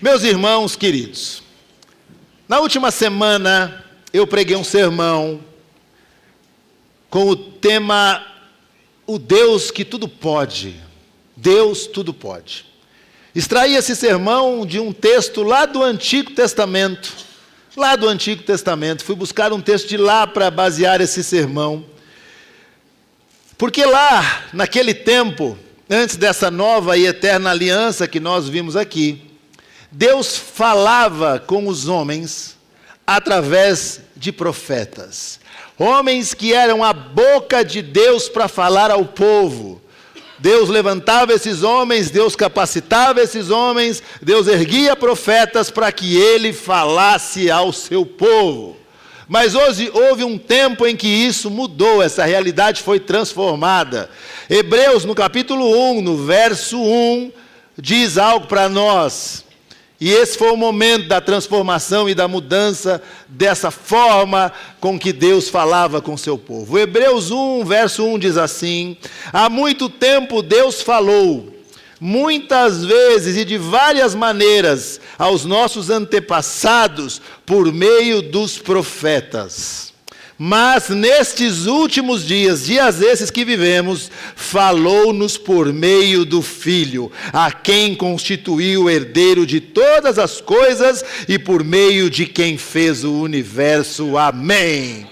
Meus irmãos queridos, na última semana eu preguei um sermão com o tema O Deus que tudo pode. Deus tudo pode. Extraí esse sermão de um texto lá do Antigo Testamento. Fui buscar um texto de lá para basear esse sermão. Porque lá, naquele tempo, antes dessa nova e eterna aliança que nós vimos aqui, Deus falava com os homens através de profetas. Homens que eram a boca de Deus para falar ao povo. Deus levantava esses homens, Deus capacitava esses homens, Deus erguia profetas para que ele falasse ao seu povo. Mas hoje houve um tempo em que isso mudou, essa realidade foi transformada. Hebreus, no capítulo 1, no verso 1, diz algo para nós. E esse foi o momento da transformação e da mudança dessa forma com que Deus falava com seu povo. Hebreus 1, verso 1 diz assim: há muito tempo Deus falou, muitas vezes e de várias maneiras, aos nossos antepassados por meio dos profetas. Mas nestes últimos dias esses que vivemos, falou-nos por meio do Filho, a quem constituiu o herdeiro de todas as coisas e por meio de quem fez o universo. Amém.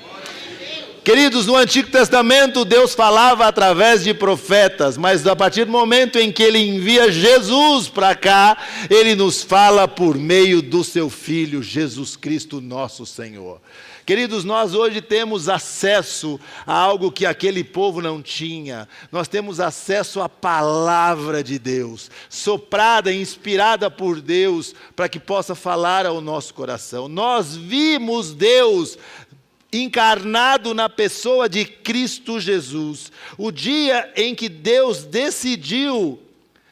Queridos, no Antigo Testamento Deus falava através de profetas, mas a partir do momento em que Ele envia Jesus para cá, Ele nos fala por meio do seu Filho, Jesus Cristo nosso Senhor. Queridos, nós hoje temos acesso a algo que aquele povo não tinha. Nós temos acesso à palavra de Deus, soprada e inspirada por Deus, para que possa falar ao nosso coração. Nós vimos Deus encarnado na pessoa de Cristo Jesus. O dia em que Deus decidiu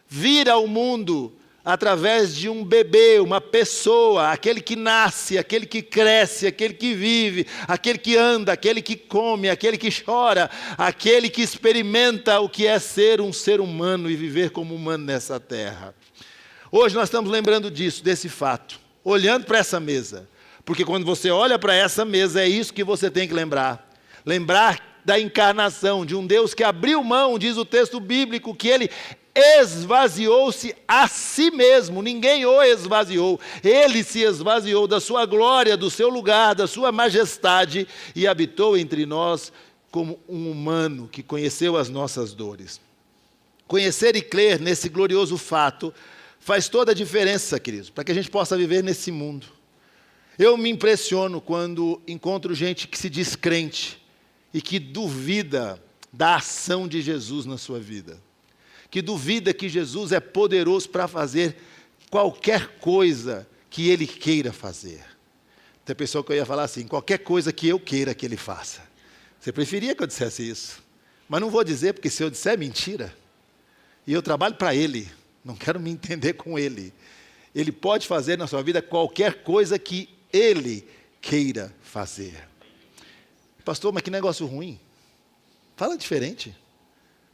vir ao mundo através de um bebê, uma pessoa, aquele que nasce, aquele que cresce, aquele que vive, aquele que anda, aquele que come, aquele que chora, aquele que experimenta o que é ser um ser humano e viver como humano nessa terra. Hoje nós estamos lembrando disso, desse fato, olhando para essa mesa. Porque quando você olha para essa mesa, é isso que você tem que lembrar. Lembrar da encarnação de um Deus que abriu mão, diz o texto bíblico, que Ele esvaziou-se a si mesmo. Ninguém o esvaziou. Ele se esvaziou da sua glória, do seu lugar, da sua majestade e habitou entre nós como um humano que conheceu as nossas dores. Conhecer e crer nesse glorioso fato faz toda a diferença, queridos, para que a gente possa viver nesse mundo. Eu me impressiono quando encontro gente que se diz crente e que duvida da ação de Jesus na sua vida. Que duvida que Jesus é poderoso para fazer qualquer coisa que Ele queira fazer. Tem pessoa que eu ia falar assim, qualquer coisa que eu queira que Ele faça. Você preferia que eu dissesse isso? Mas não vou dizer, porque se eu disser é mentira. E eu trabalho para Ele, não quero me entender com Ele. Ele pode fazer na sua vida qualquer coisa que Ele queira fazer. Pastor, mas que negócio ruim. Fala diferente.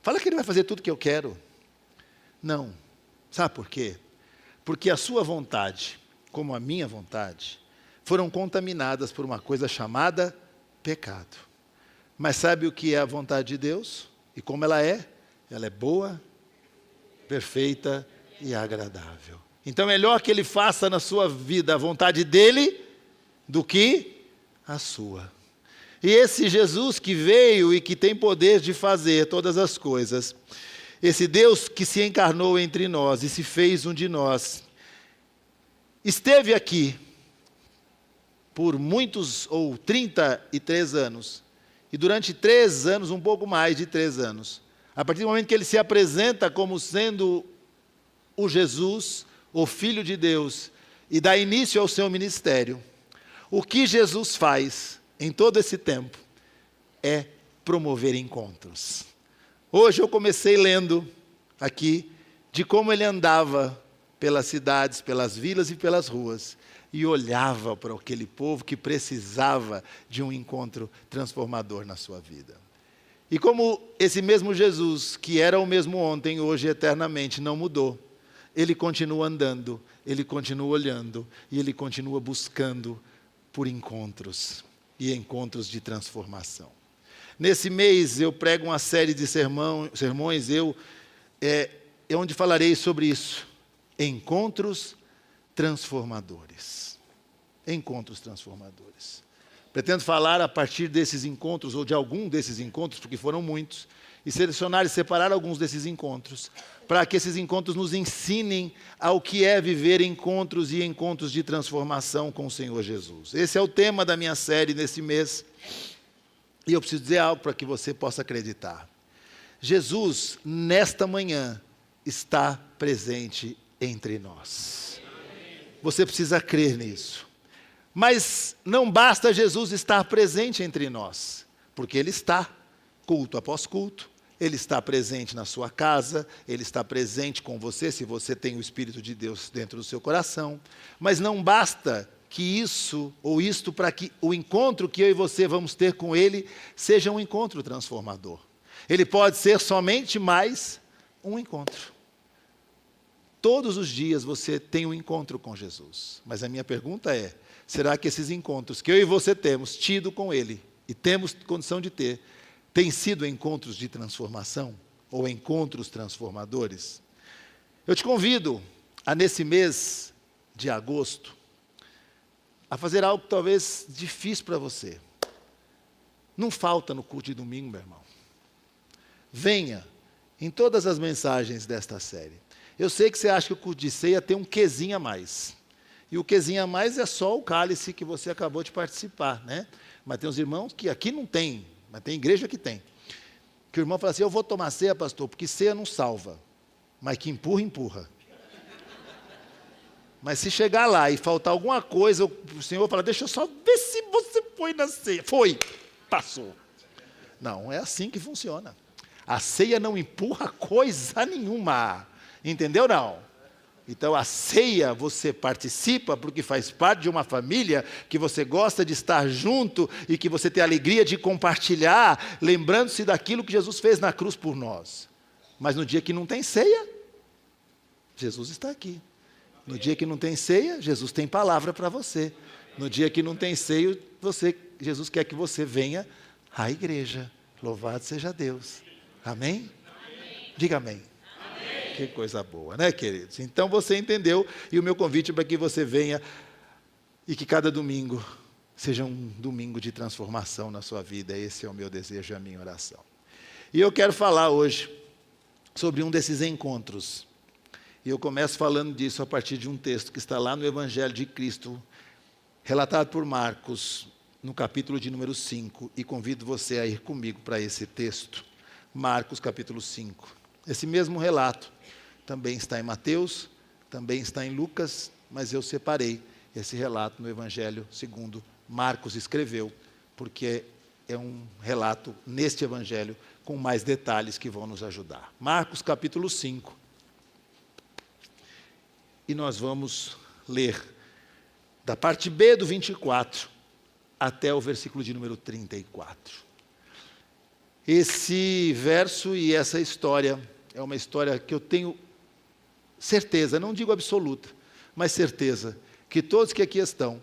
Fala que Ele vai fazer tudo que eu quero. Não. Sabe por quê? Porque a sua vontade, como a minha vontade, foram contaminadas por uma coisa chamada pecado. Mas sabe o que é a vontade de Deus? E como ela é? Ela é boa, perfeita e agradável. Então é melhor que Ele faça na sua vida a vontade dEle do que a sua. E esse Jesus que veio e que tem poder de fazer todas as coisas, esse Deus que se encarnou entre nós e se fez um de nós, esteve aqui por muitos, ou 33 anos, e durante 3 anos, um pouco mais de 3 anos, a partir do momento que Ele se apresenta como sendo o Jesus, o Filho de Deus, e dá início ao seu ministério, o que Jesus faz em todo esse tempo é promover encontros. Hoje eu comecei lendo aqui de como Ele andava pelas cidades, pelas vilas e pelas ruas, e olhava para aquele povo que precisava de um encontro transformador na sua vida. E como esse mesmo Jesus, que era o mesmo ontem, hoje e eternamente, não mudou, ele continua andando, ele continua olhando e ele continua buscando por encontros e encontros de transformação. Nesse mês eu prego uma série de sermões, onde falarei sobre isso. Encontros transformadores. Encontros transformadores. Pretendo falar a partir desses encontros, ou de algum desses encontros, porque foram muitos, e selecionar e separar alguns desses encontros, para que esses encontros nos ensinem ao que é viver encontros e encontros de transformação com o Senhor Jesus. Esse é o tema da minha série nesse mês. E eu preciso dizer algo para que você possa acreditar. Jesus, nesta manhã, está presente entre nós. Você precisa crer nisso. Mas não basta Jesus estar presente entre nós, porque Ele está, culto após culto, Ele está presente na sua casa, Ele está presente com você, se você tem o Espírito de Deus dentro do seu coração. Mas não basta que isso ou isto para que o encontro que eu e você vamos ter com Ele seja um encontro transformador. Ele pode ser somente mais um encontro. Todos os dias você tem um encontro com Jesus. Mas a minha pergunta é, será que esses encontros que eu e você temos tido com Ele, e temos condição de ter, têm sido encontros de transformação? Ou encontros transformadores? Eu te convido a, nesse mês de agosto, a fazer algo talvez difícil para você. Não falta no culto de domingo, meu irmão. Venha em todas as mensagens desta série. Eu sei que você acha que o culto de ceia tem um quezinho a mais. E o quezinho a mais é só o cálice que você acabou de participar, né? Mas tem uns irmãos que aqui não tem, mas tem igreja que tem. Que o irmão fala assim, eu vou tomar ceia, pastor, porque ceia não salva. Mas que empurra, empurra. Mas se chegar lá e faltar alguma coisa, o Senhor fala, deixa eu só ver se você foi na ceia. Foi, passou. Não, é assim que funciona. A ceia não empurra coisa nenhuma. Entendeu, não? Então, a ceia você participa porque faz parte de uma família que você gosta de estar junto e que você tem a alegria de compartilhar, lembrando-se daquilo que Jesus fez na cruz por nós. Mas no dia que não tem ceia, Jesus está aqui. No dia que não tem ceia, Jesus tem palavra para você. No dia que não tem ceia, Jesus quer que você venha à igreja. Louvado seja Deus. Amém? Amém. Diga amém. Amém. Que coisa boa, né, queridos? Então você entendeu, e o meu convite é para que você venha e que cada domingo seja um domingo de transformação na sua vida. Esse é o meu desejo e a minha oração. E eu quero falar hoje sobre um desses encontros. E eu começo falando disso a partir de um texto que está lá no Evangelho de Cristo, relatado por Marcos, no capítulo de número 5, e convido você a ir comigo para esse texto. Marcos, capítulo 5. Esse mesmo relato também está em Mateus, também está em Lucas, mas eu separei esse relato no Evangelho segundo Marcos escreveu, porque é um relato neste Evangelho com mais detalhes que vão nos ajudar. Marcos, capítulo 5. E nós vamos ler da parte B do 24 até o versículo de número 34. Esse verso e essa história é uma história que eu tenho certeza, não digo absoluta, mas certeza, que todos que aqui estão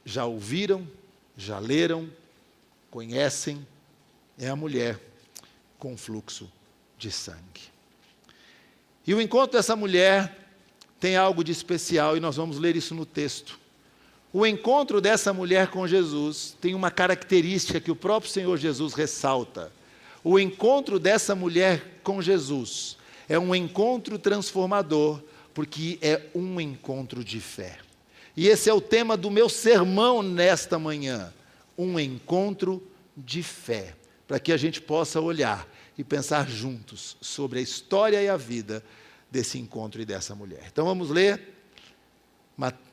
já ouviram, já leram, conhecem. É a mulher com fluxo de sangue. E o encontro dessa mulher tem algo de especial, e nós vamos ler isso no texto. O encontro dessa mulher com Jesus tem uma característica que o próprio Senhor Jesus ressalta. O encontro dessa mulher com Jesus é um encontro transformador, porque é um encontro de fé. E esse é o tema do meu sermão nesta manhã. Um encontro de fé, para que a gente possa olhar e pensar juntos sobre a história e a vida desse encontro e dessa mulher. Então vamos ler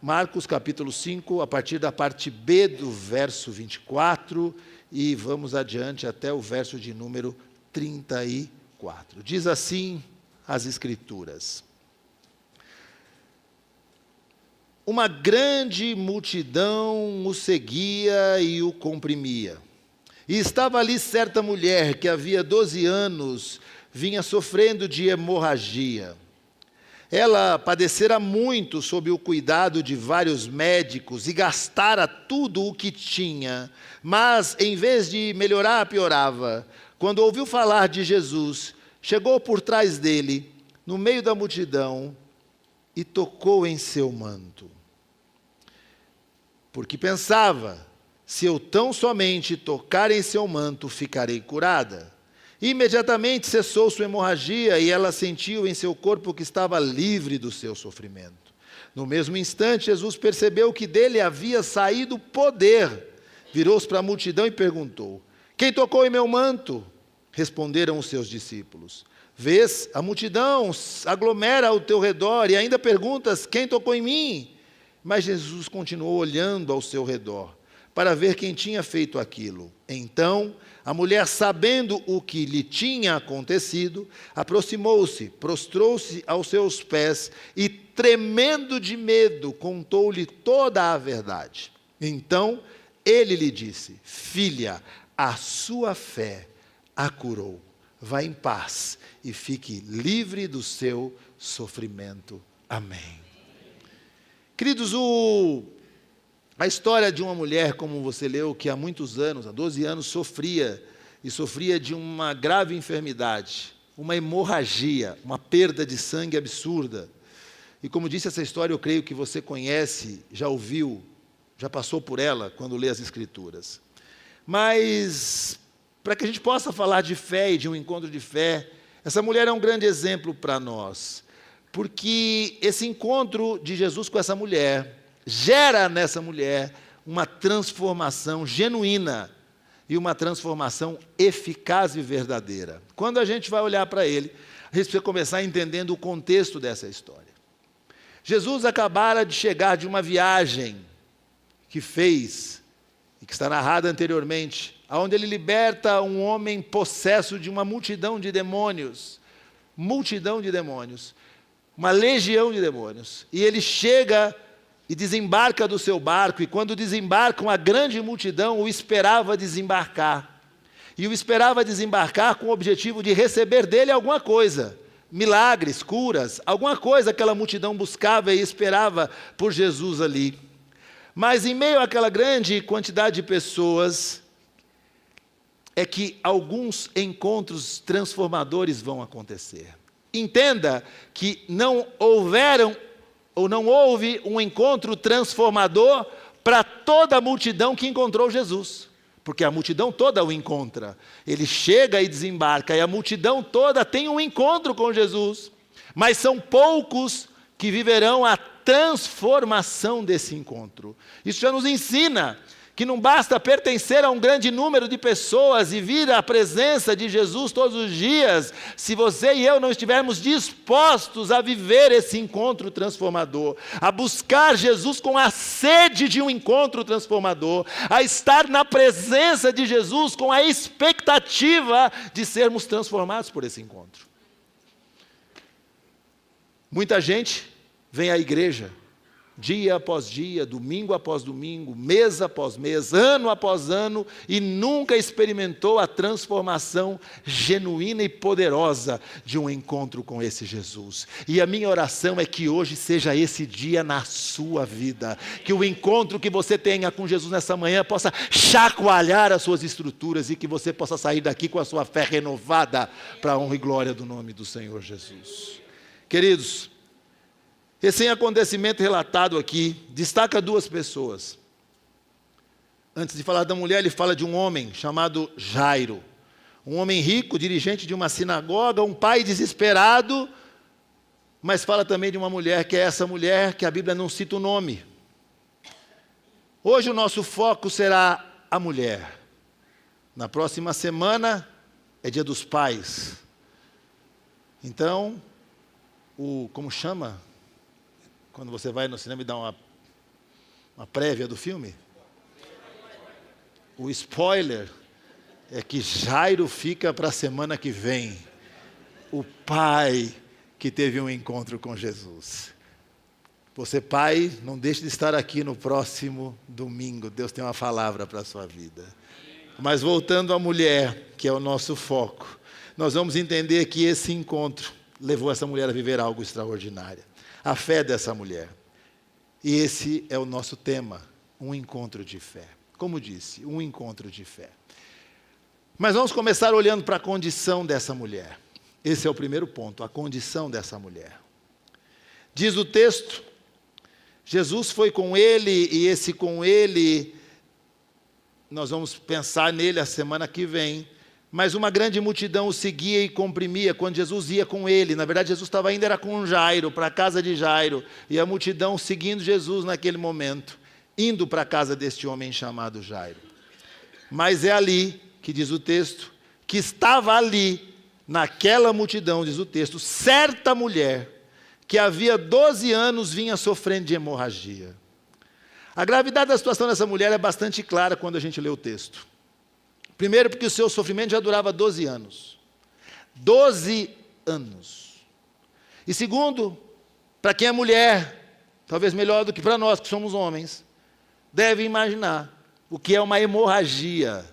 Marcos capítulo 5, a partir da parte B do verso 24, e vamos adiante até o verso de número 34. Diz assim as Escrituras: uma grande multidão o seguia e o comprimia. E estava ali certa mulher que havia 12 anos vinha sofrendo de hemorragia. Ela padecera muito sob o cuidado de vários médicos e gastara tudo o que tinha, mas em vez de melhorar, piorava. Quando ouviu falar de Jesus, chegou por trás dele, no meio da multidão, e tocou em seu manto. Porque pensava, se eu tão somente tocar em seu manto, ficarei curada. Imediatamente cessou sua hemorragia e ela sentiu em seu corpo que estava livre do seu sofrimento. No mesmo instante, Jesus percebeu que dele havia saído poder. Virou-se para a multidão e perguntou: quem tocou em meu manto? Responderam os seus discípulos: vês, a multidão aglomera ao teu redor e ainda perguntas: quem tocou em mim? Mas Jesus continuou olhando ao seu redor para ver quem tinha feito aquilo. Então, a mulher, sabendo o que lhe tinha acontecido, aproximou-se, prostrou-se aos seus pés e, tremendo de medo, contou-lhe toda a verdade. Então, ele lhe disse: filha, a sua fé a curou. Vá em paz e fique livre do seu sofrimento. Amém. Queridos, a história de uma mulher, como você leu, que há muitos anos, há 12 anos, sofria de uma grave enfermidade, uma hemorragia, uma perda de sangue absurda. E como disse essa história, eu creio que você conhece, já ouviu, já passou por ela quando lê as Escrituras. Mas, para que a gente possa falar de fé e de um encontro de fé, essa mulher é um grande exemplo para nós, porque esse encontro de Jesus com essa mulher gera nessa mulher uma transformação genuína e uma transformação eficaz e verdadeira. Quando a gente vai olhar para ele, a gente precisa começar entendendo o contexto dessa história. Jesus acabara de chegar de uma viagem que fez, e que está narrada anteriormente, onde ele liberta um homem possesso de uma multidão de demônios, uma legião de demônios, e ele chega e desembarca do seu barco, e quando desembarca, uma grande multidão o esperava desembarcar, e o esperava desembarcar com o objetivo de receber dele alguma coisa, milagres, curas, alguma coisa aquela multidão buscava e esperava por Jesus ali. Mas em meio àquela grande quantidade de pessoas, é que alguns encontros transformadores vão acontecer. Entenda que não houve um encontro transformador para toda a multidão que encontrou Jesus, porque a multidão toda o encontra. Ele chega e desembarca, e a multidão toda tem um encontro com Jesus, mas são poucos que viverão a transformação desse encontro. Isso já nos ensina que não basta pertencer a um grande número de pessoas e vir à presença de Jesus todos os dias, se você e eu não estivermos dispostos a viver esse encontro transformador, a buscar Jesus com a sede de um encontro transformador, a estar na presença de Jesus com a expectativa de sermos transformados por esse encontro. Muita gente vem à igreja, dia após dia, domingo após domingo, mês após mês, ano após ano, e nunca experimentou a transformação genuína e poderosa de um encontro com esse Jesus. E a minha oração é que hoje seja esse dia na sua vida, que o encontro que você tenha com Jesus nessa manhã possa chacoalhar as suas estruturas e que você possa sair daqui com a sua fé renovada para a honra e glória do nome do Senhor Jesus. Queridos, esse acontecimento relatado aqui destaca duas pessoas. Antes de falar da mulher, ele fala de um homem chamado Jairo. Um homem rico, dirigente de uma sinagoga, um pai desesperado, mas fala também de uma mulher, que é essa mulher que a Bíblia não cita o nome. Hoje o nosso foco será a mulher. Na próxima semana é Dia dos Pais. Então, como chama? Quando você vai no cinema e dá uma prévia do filme? O spoiler é que Jairo fica para a semana que vem. O pai que teve um encontro com Jesus. Você, pai, não deixe de estar aqui no próximo domingo. Deus tem uma palavra para a sua vida. Mas voltando à mulher, que é o nosso foco, nós vamos entender que esse encontro, levou essa mulher a viver algo extraordinário. A fé dessa mulher. E esse é o nosso tema, um encontro de fé. Como disse, um encontro de fé. Mas vamos começar olhando para a condição dessa mulher. Esse é o primeiro ponto, a condição dessa mulher. Diz o texto, Jesus foi com ele, e esse com ele, nós vamos pensar nele a semana que vem, mas uma grande multidão o seguia e comprimia quando Jesus ia com ele. Na verdade, Jesus estava indo, era com Jairo, para a casa de Jairo, e a multidão seguindo Jesus naquele momento, indo para a casa deste homem chamado Jairo. Mas é ali, que diz o texto, que estava ali, naquela multidão, diz o texto, certa mulher, que havia 12 anos vinha sofrendo de hemorragia. A gravidade da situação dessa mulher é bastante clara quando a gente lê o texto. Primeiro, porque o seu sofrimento já durava 12 anos. 12 anos. E segundo, para quem é mulher, talvez melhor do que para nós que somos homens, deve imaginar o que é uma hemorragia,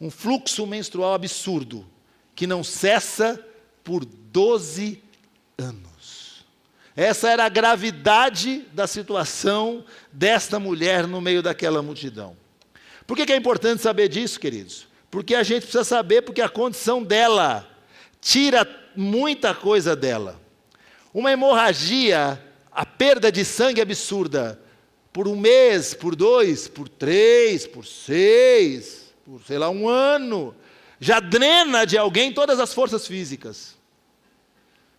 um fluxo menstrual absurdo, que não cessa por 12 anos. Essa era a gravidade da situação desta mulher no meio daquela multidão. Por que é importante saber disso, queridos? Porque a gente precisa saber, porque a condição dela tira muita coisa dela. Uma hemorragia, a perda de sangue absurda, por 1 mês, por 2, por 3, por 6, por, sei lá, 1 ano, já drena de alguém todas as forças físicas.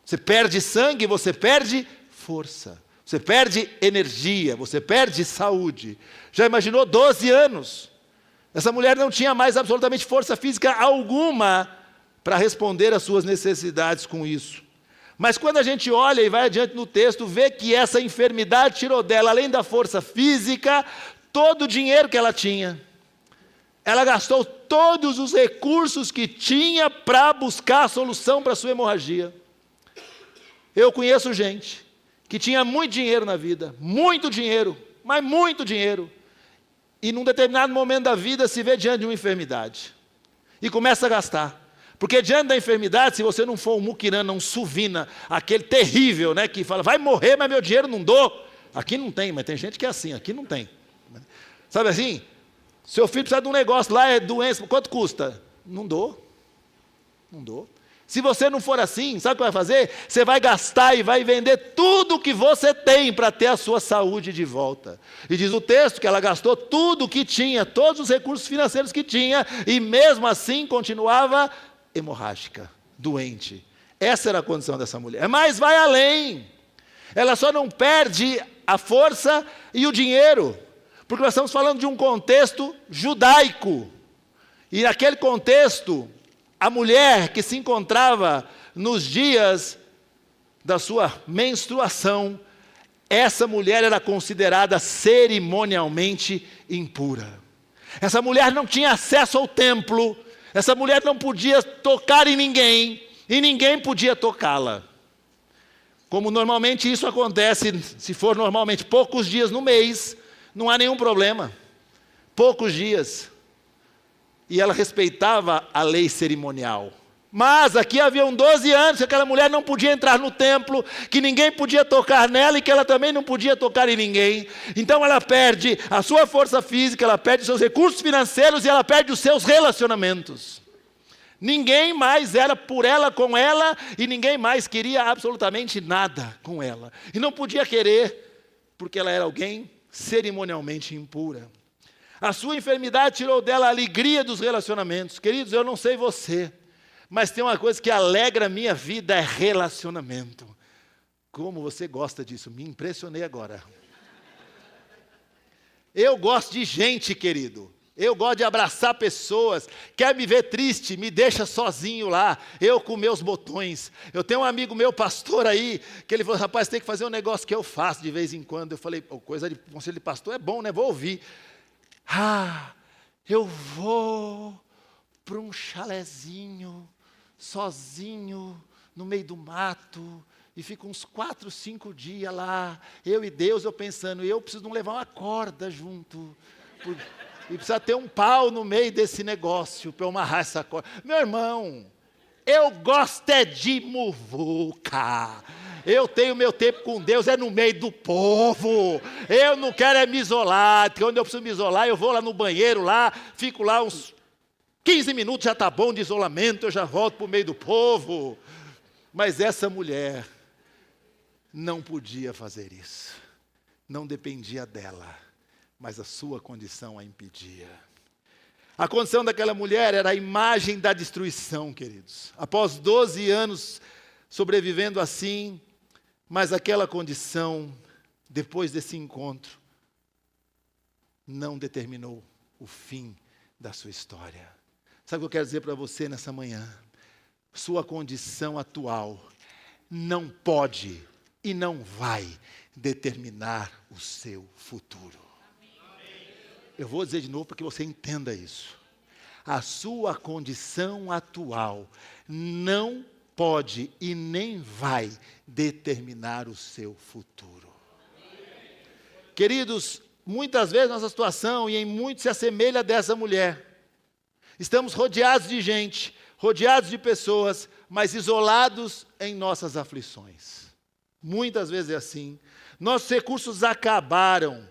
Você perde sangue, você perde força. Você perde energia, você perde saúde. Já imaginou 12 anos? Essa mulher não tinha mais absolutamente força física alguma para responder às suas necessidades com isso. Mas quando a gente olha e vai adiante no texto, vê que essa enfermidade tirou dela, além da força física, todo o dinheiro que ela tinha. Ela gastou todos os recursos que tinha para buscar a solução para a sua hemorragia. Eu conheço gente que tinha muito dinheiro na vida, muito dinheiro, mas muito dinheiro. E num determinado momento da vida se vê diante de uma enfermidade. E começa a gastar. Porque diante da enfermidade, se você não for um muquirana, um suvina, aquele terrível, né, que fala, vai morrer, mas meu dinheiro não dou. Aqui não tem, mas tem gente que é assim, aqui não tem. Sabe assim? Seu filho precisa de um negócio lá, é doença, quanto custa? Não dou. Não dou. Se você não for assim, sabe o que vai fazer? Você vai gastar e vai vender tudo o que você tem para ter a sua saúde de volta. E diz o texto que ela gastou tudo o que tinha, todos os recursos financeiros que tinha, e mesmo assim continuava hemorrágica, doente. Essa era a condição dessa mulher. Mas vai além. Ela só não perde a força e o dinheiro, porque nós estamos falando de um contexto judaico. E naquele contexto, a mulher que se encontrava nos dias da sua menstruação, essa mulher era considerada cerimonialmente impura. Essa mulher não tinha acesso ao templo, essa mulher não podia tocar em ninguém, e ninguém podia tocá-la. Como normalmente isso acontece, se for normalmente poucos dias no mês, não há nenhum problema. Poucos dias. E ela respeitava a lei cerimonial. Mas aqui haviam 12 anos que aquela mulher não podia entrar no templo, que ninguém podia tocar nela e que ela também não podia tocar em ninguém. Então ela perde a sua força física, ela perde os seus recursos financeiros e ela perde os seus relacionamentos. Ninguém mais era por ela com ela e ninguém mais queria absolutamente nada com ela. E não podia querer, porque ela era alguém cerimonialmente impura. A sua enfermidade tirou dela a alegria dos relacionamentos. Queridos, eu não sei você, mas tem uma coisa que alegra a minha vida, é relacionamento. Como você gosta disso? Me impressionei agora. Eu gosto de gente, querido. Eu gosto de abraçar pessoas. Quer me ver triste? Me deixa sozinho lá. Eu com meus botões. Eu tenho um amigo meu, pastor aí, que ele falou, rapaz, tem que fazer um negócio que eu faço de vez em quando. Eu falei, coisa de conselho de pastor é bom, né? Vou ouvir. Eu vou para um chalezinho, sozinho, no meio do mato, e fico uns 4, 5 dias lá, eu e Deus, eu pensando, eu preciso não levar uma corda junto, e precisa ter um pau no meio desse negócio, para eu amarrar essa corda. Meu irmão, Eu gosto é de muvuca. Eu tenho meu tempo com Deus, é no meio do povo. Eu não quero é me isolar. Quando eu preciso me isolar, eu vou lá no banheiro, lá, fico lá uns 15 minutos, já está bom de isolamento, eu já volto para o meio do povo. Mas essa mulher não podia fazer isso. Não dependia dela, mas a sua condição a impedia. A condição daquela mulher era a imagem da destruição, queridos. Após 12 anos sobrevivendo assim, mas aquela condição, depois desse encontro, não determinou o fim da sua história. Sabe o que eu quero dizer para você nessa manhã? Sua condição atual não pode e não vai determinar o seu futuro. Eu vou dizer de novo para que você entenda isso. A sua condição atual não pode e nem vai determinar o seu futuro. Queridos, muitas vezes nossa situação, e em muito se assemelha a dessa mulher. Estamos rodeados de gente, rodeados de pessoas, mas isolados em nossas aflições. Muitas vezes é assim. Nossos recursos acabaram,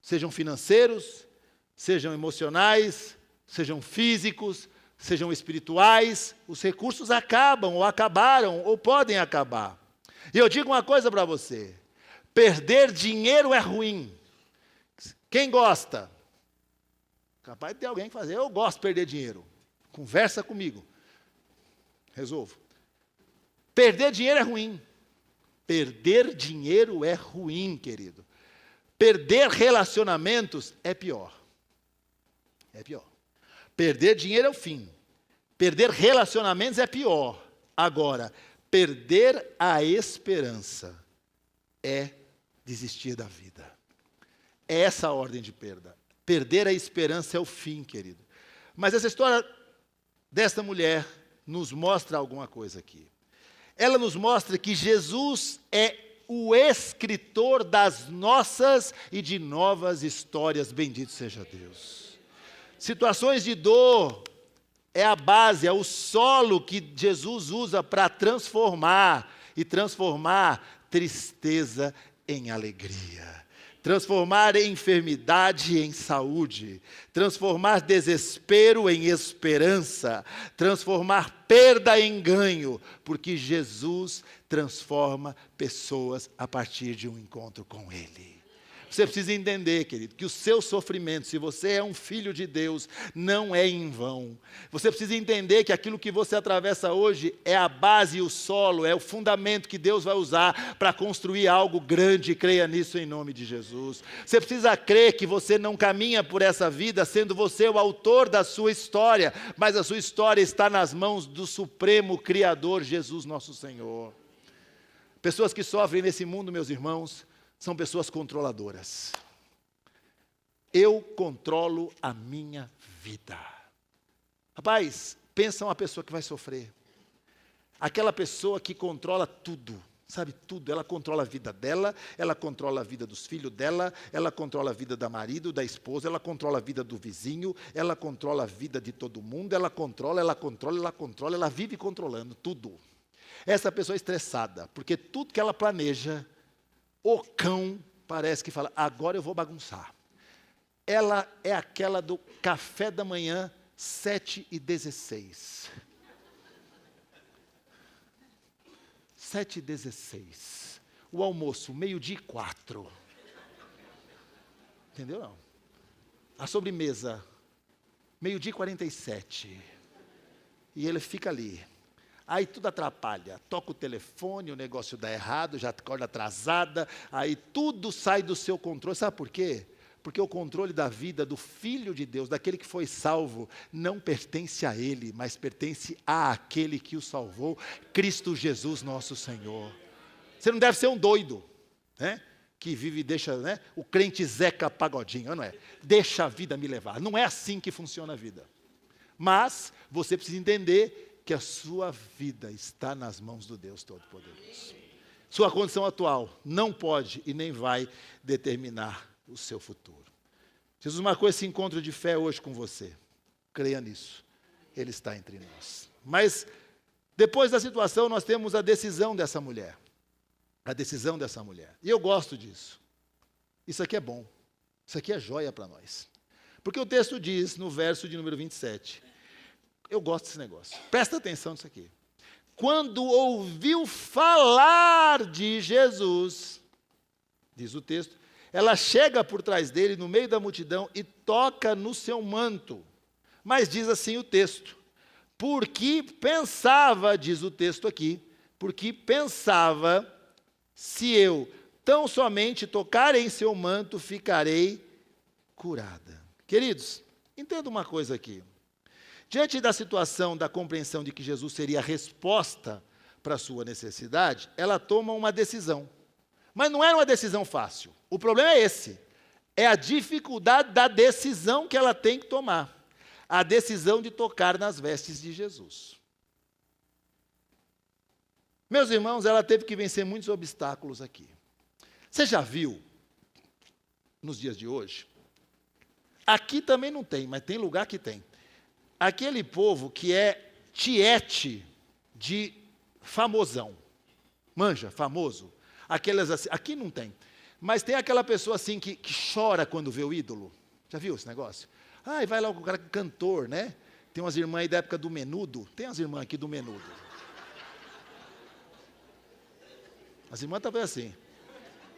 sejam financeiros, sejam emocionais, sejam físicos, sejam espirituais. Os recursos acabam, ou acabaram, ou podem acabar. E eu digo uma coisa para você: perder dinheiro é ruim. Quem gosta? Capaz de ter alguém que fazer, eu gosto de perder dinheiro. Conversa comigo. Resolvo. Perder dinheiro é ruim. Perder dinheiro é ruim, querido. Perder relacionamentos é pior. É pior. Perder dinheiro é o fim. Perder relacionamentos é pior. Agora, perder a esperança é desistir da vida. É essa a ordem de perda. Perder a esperança é o fim, querido. Mas essa história desta mulher nos mostra alguma coisa aqui. Ela nos mostra que Jesus é o escritor das nossas e de novas histórias. Bendito seja Deus. Situações de dor é a base, é o solo que Jesus usa para transformar tristeza em alegria. Transformar enfermidade em saúde, transformar desespero em esperança, transformar perda em ganho, porque Jesus transforma pessoas a partir de um encontro com Ele. Você precisa entender, querido, que o seu sofrimento, se você é um filho de Deus, não é em vão. Você precisa entender que aquilo que você atravessa hoje é a base e o solo, é o fundamento que Deus vai usar para construir algo grande. Creia nisso em nome de Jesus. Você precisa crer que você não caminha por essa vida sendo você o autor da sua história, mas a sua história está nas mãos do Supremo Criador, Jesus nosso Senhor. Pessoas que sofrem nesse mundo, meus irmãos, são pessoas controladoras. Eu controlo a minha vida. Rapaz, pensa uma pessoa que vai sofrer. Aquela pessoa que controla tudo, sabe tudo. Ela controla a vida dela, ela controla a vida dos filhos dela, ela controla a vida do marido, da esposa, ela controla a vida do vizinho, ela controla a vida de todo mundo, ela vive controlando tudo. Essa pessoa é estressada, porque tudo que ela planeja, o cão parece que fala, agora eu vou bagunçar. Ela é aquela do café da manhã, 7h16. 7h16. O almoço, 12h04. Entendeu não? A sobremesa, 12h47. E ele fica ali. Aí tudo atrapalha, toca o telefone, o negócio dá errado, já acorda atrasada, aí tudo sai do seu controle. Sabe por quê? Porque o controle da vida do Filho de Deus, daquele que foi salvo, não pertence a ele, mas pertence àquele que o salvou, Cristo Jesus nosso Senhor. Você não deve ser um doido, né? Que vive e deixa, né? O crente Zeca Pagodinho, não é? Deixa a vida me levar. Não é assim que funciona a vida. Mas você precisa entender que a sua vida está nas mãos do Deus Todo-Poderoso. Sua condição atual não pode e nem vai determinar o seu futuro. Jesus marcou esse encontro de fé hoje com você. Creia nisso. Ele está entre nós. Mas Depois da situação, nós temos a decisão dessa mulher. A decisão dessa mulher. E eu gosto disso. Isso aqui é bom. Isso aqui é joia para nós. Porque o texto diz, no verso de número 27, eu gosto desse negócio. Presta atenção nisso aqui. Quando ouviu falar de Jesus, diz o texto, ela chega por trás dele, no meio da multidão, e toca no seu manto. Mas diz assim o texto, porque pensava, diz o texto aqui, porque pensava, se eu tão somente tocar em seu manto, ficarei curada. Queridos, entenda uma coisa aqui. Diante da situação, da compreensão de que Jesus seria a resposta para a sua necessidade, ela toma uma decisão. Mas não era uma decisão fácil. O problema é esse. É a dificuldade da decisão que ela tem que tomar. A decisão de tocar nas vestes de Jesus. Meus irmãos, ela teve que vencer muitos obstáculos aqui. Você já viu, nos dias de hoje, aqui também não tem, mas tem lugar que tem, aquele povo que é tiete de famosão. Manja, famoso. Aquelas assim, aqui não tem. Mas tem aquela pessoa assim que chora quando vê o ídolo. Já viu esse negócio? Ah, e vai lá o cara cantor, né? Tem umas irmãs aí da época do Menudo. Tem as irmãs aqui do Menudo. As irmãs estavam assim.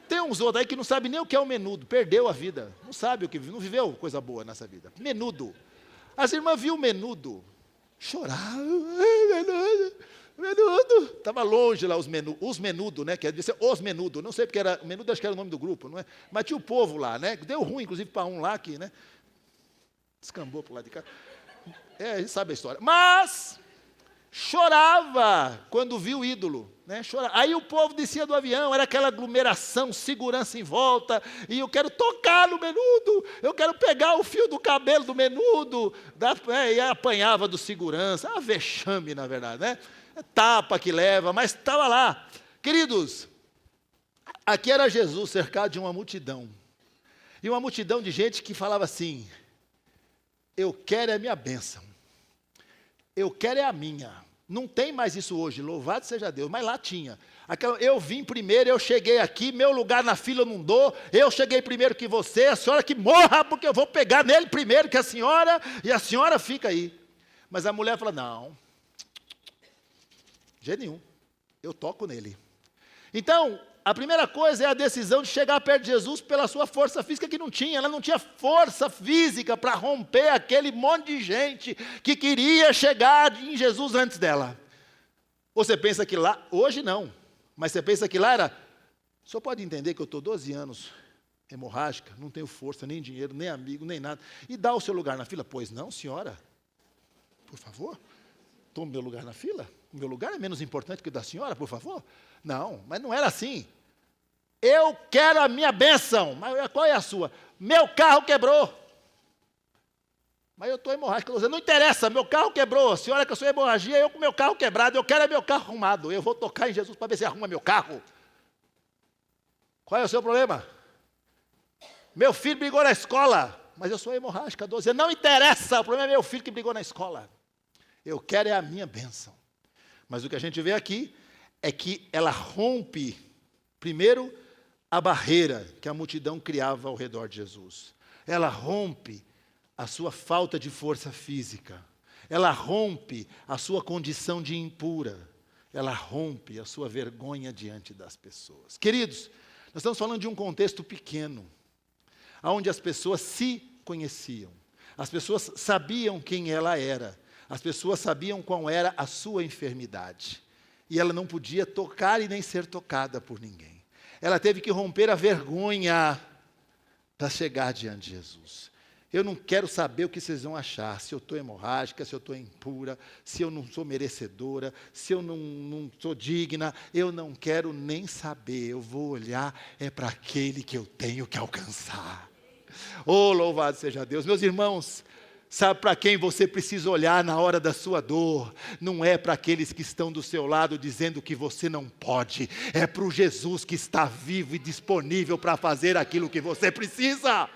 Tem uns outros aí que não sabem nem o que é o Menudo. Perdeu a vida. Não sabe o que não viveu coisa boa nessa vida. Menudo. As irmãs viu o Menudo. Choravam. Menudo. Menudo. Estava longe lá os Menudo, né? Que devia ser os Menudo. Não sei porque era. O Menudo acho que era o nome do grupo, não é? Mas tinha o povo lá, né? Deu ruim, inclusive, para um lá que, né? Descambou para o lado de cá. É, a gente sabe a história. Mas chorava quando viu o ídolo. Né? Chorava. Aí o povo descia do avião, era aquela aglomeração, segurança em volta, e eu quero tocar no Menudo, eu quero pegar o fio do cabelo do Menudo, e apanhava do segurança, vexame na verdade, né? Tapa que leva, mas estava lá. Queridos, aqui era Jesus cercado de uma multidão, e uma multidão de gente que falava assim, eu quero é a minha bênção. Eu quero é a minha. Não tem mais isso hoje, louvado seja Deus, mas lá tinha. Eu vim primeiro, eu cheguei aqui, meu lugar na fila eu não dou, eu cheguei primeiro que você, a senhora que morra, porque eu vou pegar nele primeiro que a senhora, e a senhora fica aí. Mas a mulher fala, não, de jeito nenhum, eu toco nele. Então, a primeira coisa é a decisão de chegar perto de Jesus pela sua força física que não tinha. Ela não tinha força física para romper aquele monte de gente que queria chegar em Jesus antes dela. Você pensa que lá, hoje não, mas você pensa que lá era, o senhor pode entender que eu estou 12 anos hemorrágica, não tenho força, nem dinheiro, nem amigo, nem nada, e dá o seu lugar na fila? Pois não, senhora, por favor, tome meu lugar na fila. O meu lugar é menos importante que o da senhora, por favor? Não, mas não era assim. Eu quero a minha bênção. Mas qual é a sua? Meu carro quebrou. Mas eu estou hemorrágico. Não interessa, meu carro quebrou. A senhora que eu sou hemorragia, eu com meu carro quebrado. Eu quero é meu carro arrumado. Eu vou tocar em Jesus para ver se arruma meu carro. Qual é o seu problema? Meu filho brigou na escola. Mas eu sou hemorrágica, 12 anos. Não interessa, o problema é meu filho que brigou na escola. Eu quero é a minha bênção. Mas o que a gente vê aqui é que ela rompe, primeiro, a barreira que a multidão criava ao redor de Jesus. Ela rompe a sua falta de força física. Ela rompe a sua condição de impura. Ela rompe a sua vergonha diante das pessoas. Queridos, nós estamos falando de um contexto pequeno, onde as pessoas se conheciam. As pessoas sabiam quem ela era. As pessoas sabiam qual era a sua enfermidade. E ela não podia tocar e nem ser tocada por ninguém. Ela teve que romper a vergonha para chegar diante de Jesus. Eu não quero saber o que vocês vão achar, se eu estou hemorrágica, se eu estou impura, se eu não sou merecedora, se eu não sou digna, eu não quero nem saber, eu vou olhar para aquele que eu tenho que alcançar. Oh, louvado seja Deus. Meus irmãos, sabe para quem você precisa olhar na hora da sua dor? Não é para aqueles que estão do seu lado dizendo que você não pode. É para o Jesus que está vivo e disponível para fazer aquilo que você precisa.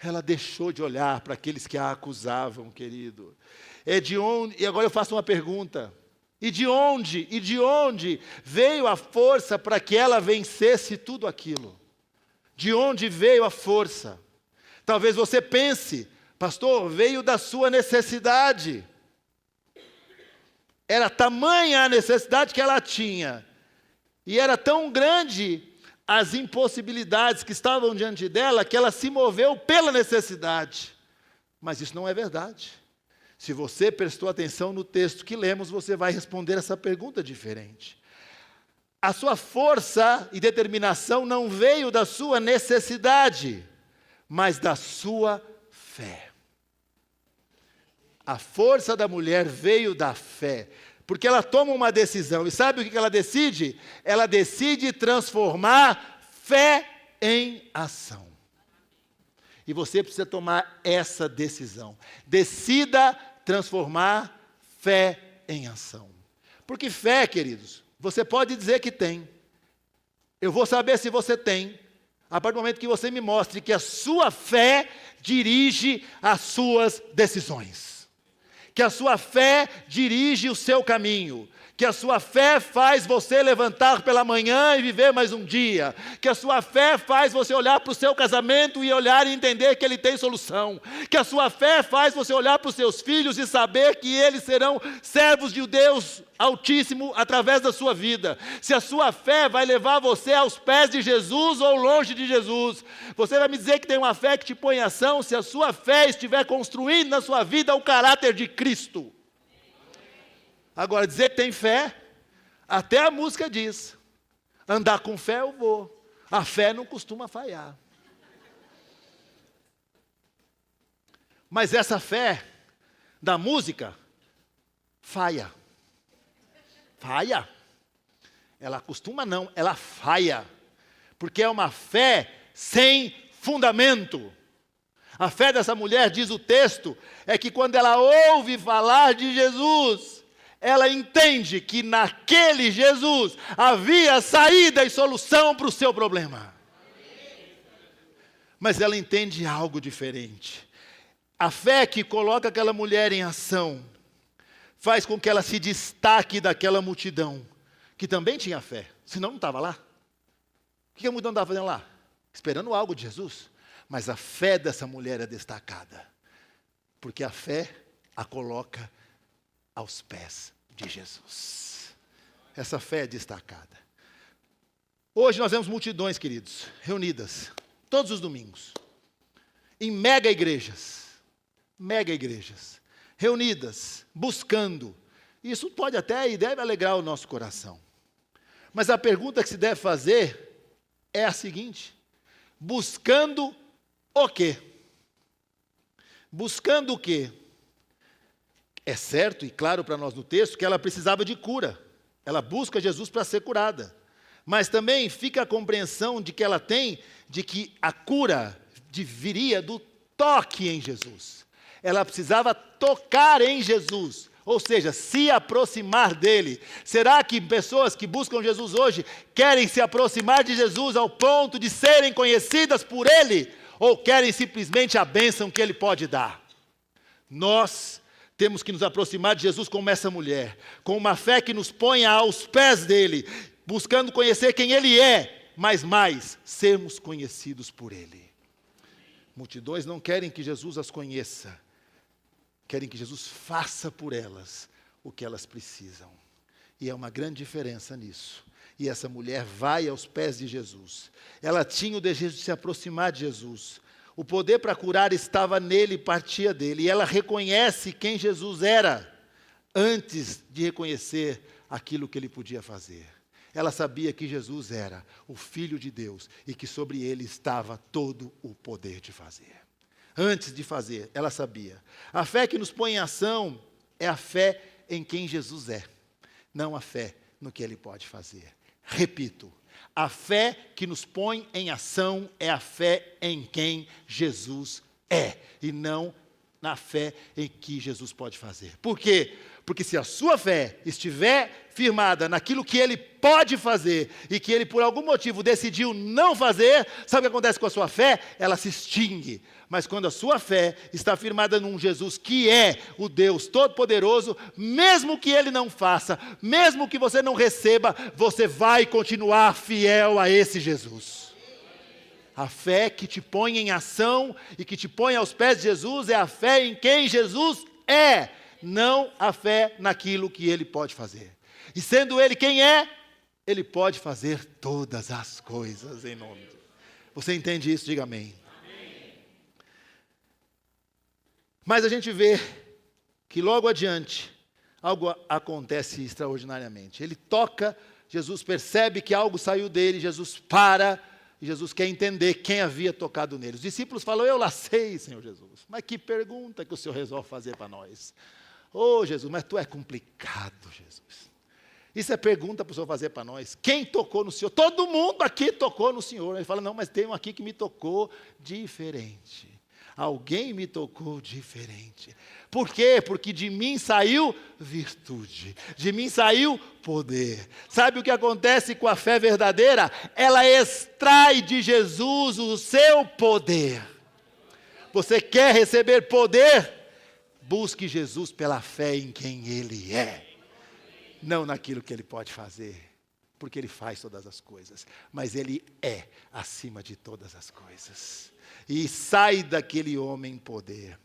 Ela deixou de olhar para aqueles que a acusavam, querido. E agora eu faço uma pergunta. E de onde veio a força para que ela vencesse tudo aquilo? De onde veio a força? Talvez você pense, pastor, veio da sua necessidade. Era tamanha a necessidade que ela tinha. E era tão grande as impossibilidades que estavam diante dela, que ela se moveu pela necessidade. Mas isso não é verdade. Se você prestou atenção no texto que lemos, você vai responder essa pergunta diferente. A sua força e determinação não veio da sua necessidade, mas da sua fé. A força da mulher veio da fé, porque ela toma uma decisão. E sabe o que ela decide? Ela decide transformar fé em ação. E você precisa tomar essa decisão. Decida transformar fé em ação. Porque fé, queridos, você pode dizer que tem. Eu vou saber se você tem, a partir do momento que você me mostre que a sua fé dirige as suas decisões. Que a sua fé dirige o seu caminho, que a sua fé faz você levantar pela manhã e viver mais um dia, que a sua fé faz você olhar para o seu casamento e olhar e entender que ele tem solução, que a sua fé faz você olhar para os seus filhos e saber que eles serão servos de Deus Altíssimo através da sua vida. Se a sua fé vai levar você aos pés de Jesus ou longe de Jesus, você vai me dizer que tem uma fé que te põe em ação se a sua fé estiver construindo na sua vida o caráter de Cristo. Agora, dizer que tem fé, até a música diz, andar com fé eu vou, a fé não costuma falhar. Mas essa fé da música falha. Falha. Ela costuma não, ela falha. Porque é uma fé sem fundamento. A fé dessa mulher, diz o texto, é que quando ela ouve falar de Jesus, ela entende que naquele Jesus havia saída e solução para o seu problema. Mas ela entende algo diferente. A fé que coloca aquela mulher em ação faz com que ela se destaque daquela multidão, que também tinha fé, senão não estava lá. O que a multidão estava fazendo lá? Esperando algo de Jesus. Mas a fé dessa mulher é destacada, porque a fé a coloca aos pés de Jesus. Essa fé é destacada. Hoje nós vemos multidões, queridos, reunidas, todos os domingos, em mega igrejas, reunidas, buscando. Isso pode até e deve alegrar o nosso coração. Mas a pergunta que se deve fazer é a seguinte: buscando o quê? Buscando o quê? É certo e claro para nós no texto que ela precisava de cura. Ela busca Jesus para ser curada. Mas também fica a compreensão de que ela tem, de que a cura viria do toque em Jesus. Ela precisava tocar em Jesus, ou seja, se aproximar dele. Será que pessoas que buscam Jesus hoje querem se aproximar de Jesus ao ponto de serem conhecidas por ele? Ou querem simplesmente a bênção que ele pode dar? Nós temos que nos aproximar de Jesus como essa mulher, com uma fé que nos ponha aos pés dele, buscando conhecer quem ele é, mas mais, sermos conhecidos por ele. Multidões não querem que Jesus as conheça, querem que Jesus faça por elas o que elas precisam. E é uma grande diferença nisso. E essa mulher vai aos pés de Jesus. Ela tinha o desejo de se aproximar de Jesus. O poder para curar estava nele e partia dele. E ela reconhece quem Jesus era, antes de reconhecer aquilo que ele podia fazer. Ela sabia que Jesus era o Filho de Deus e que sobre ele estava todo o poder de fazer. Antes de fazer, ela sabia. A fé que nos põe em ação é a fé em quem Jesus é, não a fé no que ele pode fazer. Repito, a fé que nos põe em ação é a fé em quem Jesus é, e não na fé em que Jesus pode fazer. Por quê? Porque se a sua fé estiver firmada naquilo que ele pode fazer e que ele por algum motivo decidiu não fazer, sabe o que acontece com a sua fé? Ela se extingue. Mas quando a sua fé está firmada num Jesus que é o Deus Todo-Poderoso, mesmo que ele não faça, mesmo que você não receba, você vai continuar fiel a esse Jesus. A fé que te põe em ação e que te põe aos pés de Jesus é a fé em quem Jesus é, não a fé naquilo que ele pode fazer. E sendo ele quem é, ele pode fazer todas as coisas em nome de Deus. Você entende isso? Diga amém. Amém. Mas a gente vê que logo adiante, algo acontece extraordinariamente. Ele toca, Jesus percebe que algo saiu dele, Jesus para, e Jesus quer entender quem havia tocado nele. Os discípulos falam, eu lá sei, Senhor Jesus. Mas que pergunta que o Senhor resolve fazer para nós? Oh, Jesus, mas tu é complicado, Jesus. Isso é pergunta para o Senhor fazer para nós. Quem tocou no Senhor? Todo mundo aqui tocou no Senhor. Ele fala, não, mas tem um aqui que me tocou diferente. Alguém me tocou diferente. Por quê? Porque de mim saiu virtude, de mim saiu poder. Sabe o que acontece com a fé verdadeira? Ela extrai de Jesus o seu poder. Você quer receber poder? Busque Jesus pela fé em quem Ele é. Não naquilo que Ele pode fazer, porque Ele faz todas as coisas, mas Ele é acima de todas as coisas. E sai daquele homem poder.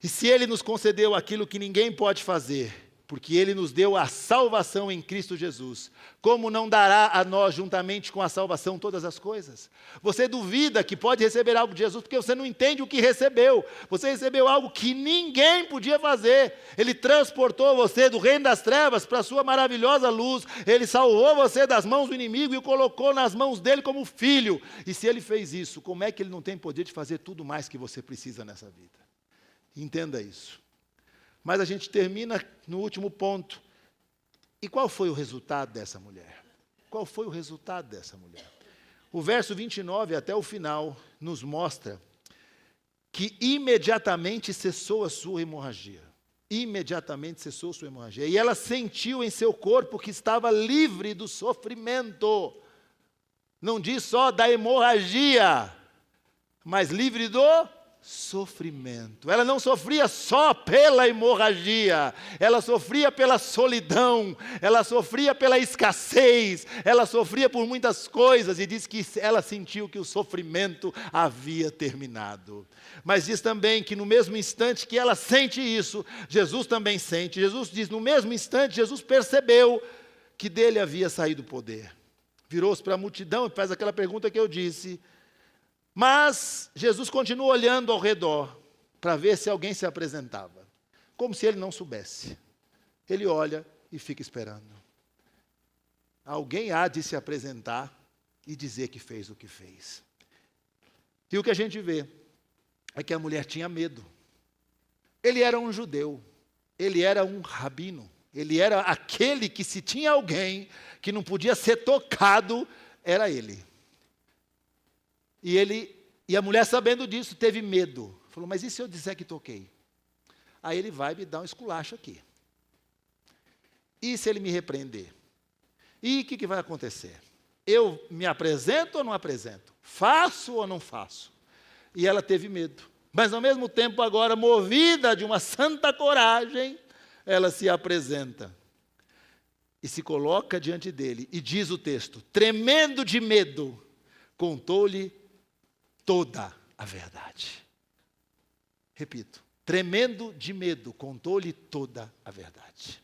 E se Ele nos concedeu aquilo que ninguém pode fazer, porque Ele nos deu a salvação em Cristo Jesus, como não dará a nós, juntamente com a salvação, todas as coisas? Você duvida que pode receber algo de Jesus, porque você não entende o que recebeu. Você recebeu algo que ninguém podia fazer. Ele transportou você do reino das trevas para a sua maravilhosa luz. Ele salvou você das mãos do inimigo e o colocou nas mãos dele como filho. E se Ele fez isso, como é que Ele não tem poder de fazer tudo mais que você precisa nessa vida? Entenda isso. Mas a gente termina no último ponto. E qual foi o resultado dessa mulher? Qual foi o resultado dessa mulher? O verso 29 até o final nos mostra que imediatamente cessou a sua hemorragia. Imediatamente cessou sua hemorragia. E ela sentiu em seu corpo que estava livre do sofrimento. Não diz só da hemorragia, mas livre do sofrimento. Ela não sofria só pela hemorragia, ela sofria pela solidão, ela sofria pela escassez, ela sofria por muitas coisas, e diz que ela sentiu que o sofrimento havia terminado. Mas diz também que no mesmo instante que ela sente isso, Jesus também sente. Jesus diz, no mesmo instante, Jesus percebeu que dele havia saído o poder. Virou-se para a multidão e faz aquela pergunta que eu disse. Mas Jesus continua olhando ao redor para ver se alguém se apresentava, como se ele não soubesse. Ele olha e fica esperando. Alguém há de se apresentar e dizer que fez o que fez. E o que a gente vê é que a mulher tinha medo. Ele era um judeu, ele era um rabino, ele era aquele que, se tinha alguém que não podia ser tocado, era ele. E a mulher, sabendo disso, teve medo. Falou, mas e se eu disser que toquei? Aí ele vai me dar um esculacho aqui. E se ele me repreender? E o que vai acontecer? Eu me apresento ou não apresento? Faço ou não faço? E ela teve medo. Mas ao mesmo tempo agora, movida de uma santa coragem, ela se apresenta. E se coloca diante dele. E diz o texto, tremendo de medo, contou-lhe toda a verdade. Repito, tremendo de medo, contou-lhe toda a verdade.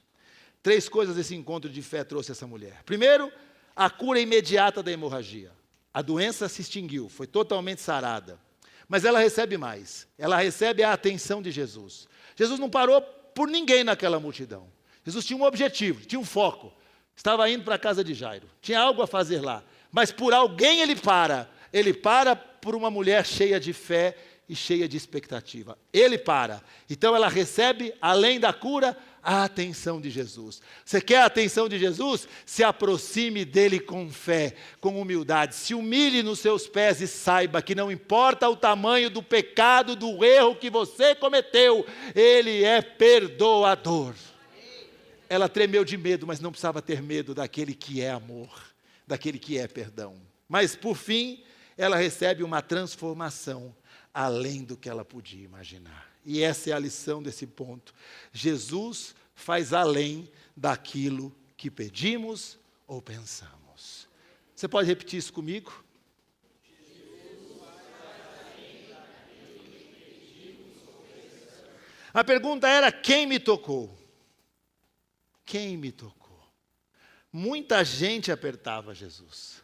3 coisas esse encontro de fé trouxe a essa mulher. Primeiro, a cura imediata da hemorragia. A doença se extinguiu, foi totalmente sarada. Mas ela recebe mais. Ela recebe a atenção de Jesus. Jesus não parou por ninguém naquela multidão. Jesus tinha um objetivo, tinha um foco. Estava indo para a casa de Jairo. Tinha algo a fazer lá. Mas por alguém ele para. Ele para por uma mulher cheia de fé e cheia de expectativa. Ele para. Então ela recebe, além da cura, a atenção de Jesus. Você quer a atenção de Jesus? Se aproxime dele com fé, com humildade. Se humilhe nos seus pés e saiba que não importa o tamanho do pecado, do erro que você cometeu, ele é perdoador. ela tremeu de medo, mas não precisava ter medo daquele que é amor, daquele que é perdão. Mas, por fim, ela recebe uma transformação além do que ela podia imaginar. E essa é a lição desse ponto. Jesus faz além daquilo que pedimos ou pensamos. Você pode repetir isso comigo? A pergunta era: quem me tocou? Quem me tocou? Muita gente apertava Jesus.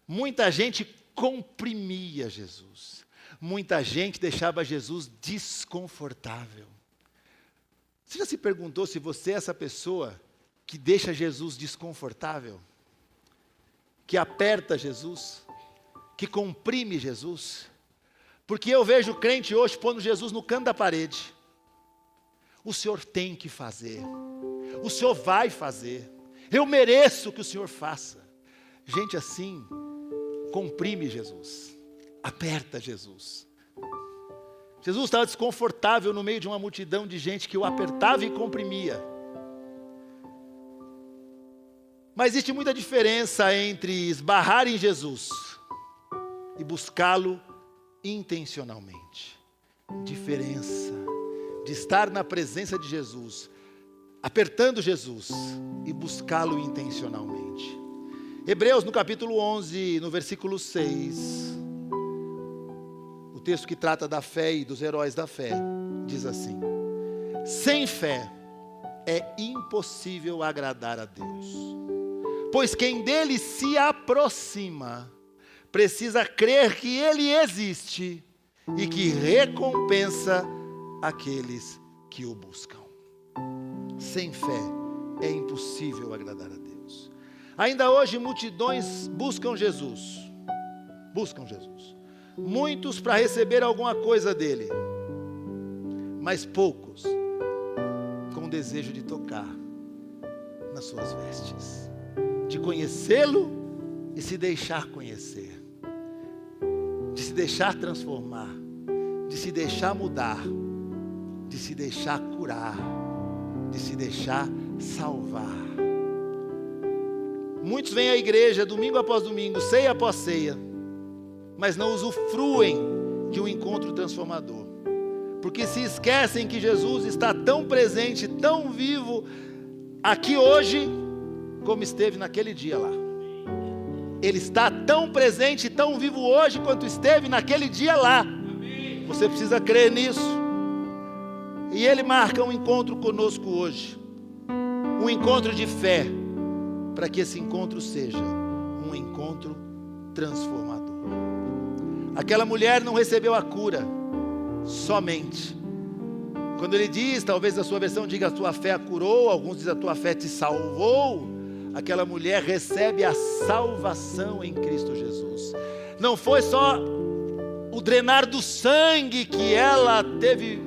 Muita gente comprimia Jesus. Muita gente deixava Jesus desconfortável. Você já se perguntou se você é essa pessoa que deixa Jesus desconfortável? Que aperta Jesus? Que comprime Jesus? Porque eu vejo crente hoje pondo Jesus no canto da parede. O Senhor tem que fazer. O Senhor vai fazer. Eu mereço que o Senhor faça. Gente assim comprime Jesus. Aperta Jesus. Jesus estava desconfortável no meio de uma multidão de gente que o apertava e comprimia. Mas existe muita diferença entre esbarrar em Jesus e buscá-lo intencionalmente. Diferença de estar na presença de Jesus, apertando Jesus e buscá-lo intencionalmente. Hebreus, no capítulo 11, no versículo 6, o texto que trata da fé e dos heróis da fé, diz assim: sem fé é impossível agradar a Deus, pois quem dele se aproxima precisa crer que ele existe e que recompensa aqueles que o buscam. Sem fé é impossível agradar a Deus. Ainda hoje multidões buscam Jesus. Buscam Jesus. Muitos para receber alguma coisa dele, mas poucos com o desejo de tocar nas suas vestes, de conhecê-lo e se deixar conhecer, de se deixar transformar, de se deixar mudar, de se deixar curar, de se deixar salvar. Muitos vêm à igreja domingo após domingo, ceia após ceia, mas não usufruem de um encontro transformador, porque se esquecem que Jesus está tão presente, tão vivo aqui hoje, como esteve naquele dia lá. Ele está tão presente e tão vivo hoje quanto esteve naquele dia lá. Você precisa crer nisso. E Ele marca um encontro conosco hoje, um encontro de fé, para que esse encontro seja um encontro transformador. Aquela mulher não recebeu a cura somente. Quando ele diz, talvez a sua versão diga a tua fé a curou, alguns dizem a tua fé te salvou. Aquela mulher recebe a salvação em Cristo Jesus. Não foi só o drenar do sangue que ela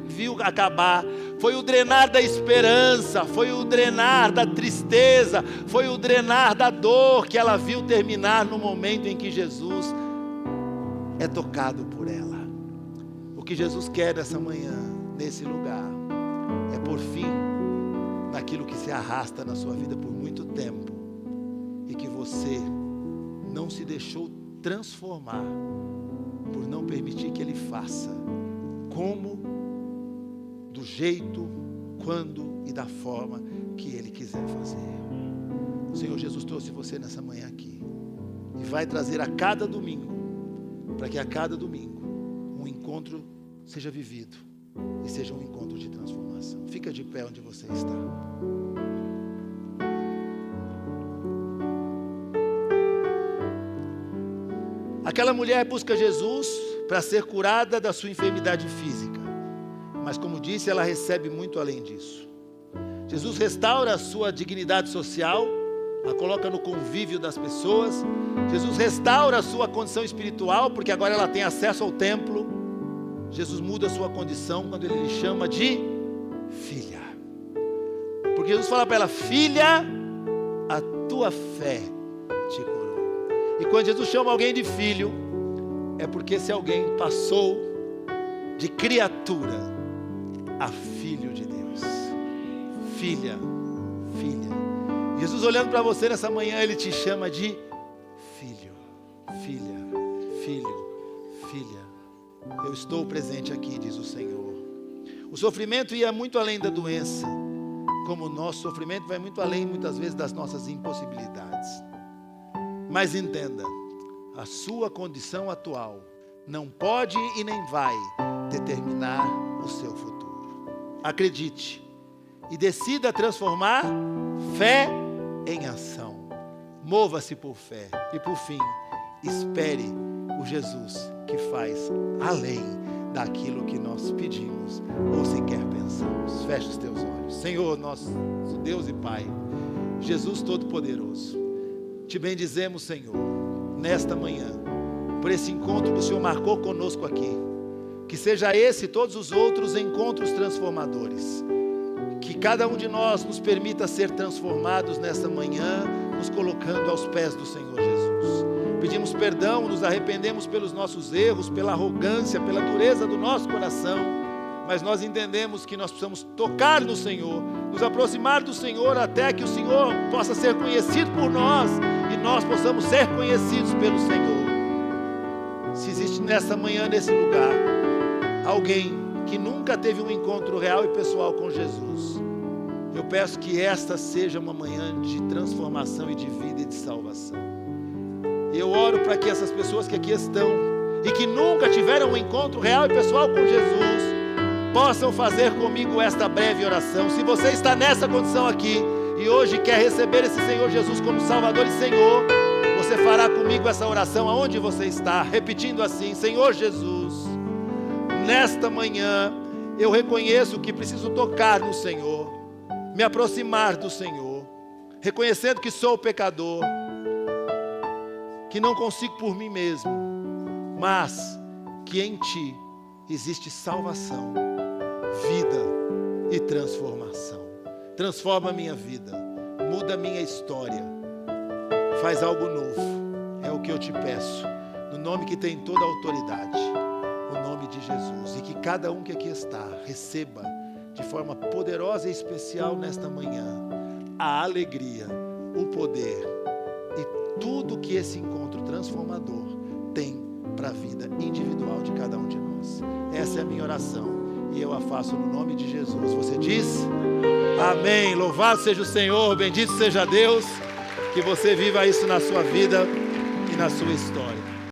viu acabar, foi o drenar da esperança, foi o drenar da tristeza, foi o drenar da dor que ela viu terminar no momento em que Jesus é tocado por ela. O que Jesus quer nessa manhã, nesse lugar, é pôr fim naquilo que se arrasta na sua vida por muito tempo e que você não se deixou transformar por não permitir que Ele faça como, do jeito, quando e da forma que Ele quiser fazer. O Senhor Jesus trouxe você nessa manhã aqui e vai trazer a cada domingo, para que a cada domingo um encontro seja vivido e seja um encontro de transformação. Fica de pé onde você está. Aquela mulher busca Jesus para ser curada da sua enfermidade física, mas como disse, ela recebe muito além disso. Jesus restaura a sua dignidade social, a coloca no convívio das pessoas. Jesus restaura a sua condição espiritual, porque agora ela tem acesso ao templo. Jesus muda a sua condição quando Ele lhe chama de filha, porque Jesus fala para ela: filha, a tua fé te curou. E quando Jesus chama alguém de filho, é porque esse alguém passou de criatura a filho de Deus. Filha, filha. Jesus olhando para você nessa manhã, Ele te chama de filho, filha, filho, filha. Eu estou presente aqui, diz o Senhor. O sofrimento ia muito além da doença, como o nosso sofrimento vai muito além, muitas vezes, das nossas impossibilidades. Mas entenda, a sua condição atual não pode e nem vai determinar o seu futuro. Acredite e decida transformar fé em ação. Mova-se por fé e, por fim, espere o Jesus que faz além daquilo que nós pedimos ou sequer pensamos. Feche os teus olhos. Senhor, nosso Deus e Pai, Jesus Todo-Poderoso, te bendizemos, Senhor, nesta manhã, por esse encontro que o Senhor marcou conosco aqui. Que seja esse e todos os outros encontros transformadores. Que cada um de nós nos permita ser transformados nesta manhã, nos colocando aos pés do Senhor Jesus. Pedimos perdão, nos arrependemos pelos nossos erros, pela arrogância, pela dureza do nosso coração, mas nós entendemos que nós precisamos tocar no Senhor, nos aproximar do Senhor até que o Senhor possa ser conhecido por nós e nós possamos ser conhecidos pelo Senhor. Se existe nessa manhã, nesse lugar, alguém que nunca teve um encontro real e pessoal com Jesus, eu peço que esta seja uma manhã de transformação e de vida e de salvação. Eu oro para que essas pessoas que aqui estão e que nunca tiveram um encontro real e pessoal com Jesus, possam fazer comigo esta breve oração. Se você está nessa condição aqui e hoje quer receber esse Senhor Jesus como Salvador e Senhor, você fará comigo essa oração aonde você está, repetindo assim: Senhor Jesus, nesta manhã eu reconheço que preciso tocar no Senhor, me aproximar do Senhor, reconhecendo que sou pecador, que não consigo por mim mesmo, mas que em Ti existe salvação, vida e transformação. Transforma a minha vida, muda a minha história, faz algo novo. É o que eu te peço, no nome que tem toda a autoridade, o nome de Jesus. E que cada um que aqui está receba de forma poderosa e especial nesta manhã a alegria, o poder e tudo que esse encontro transformador tem para a vida individual de cada um de nós. Essa é a minha oração e eu a faço no nome de Jesus. Você diz? Amém. Louvado seja o Senhor, bendito seja Deus. Que você viva isso na sua vida e na sua história.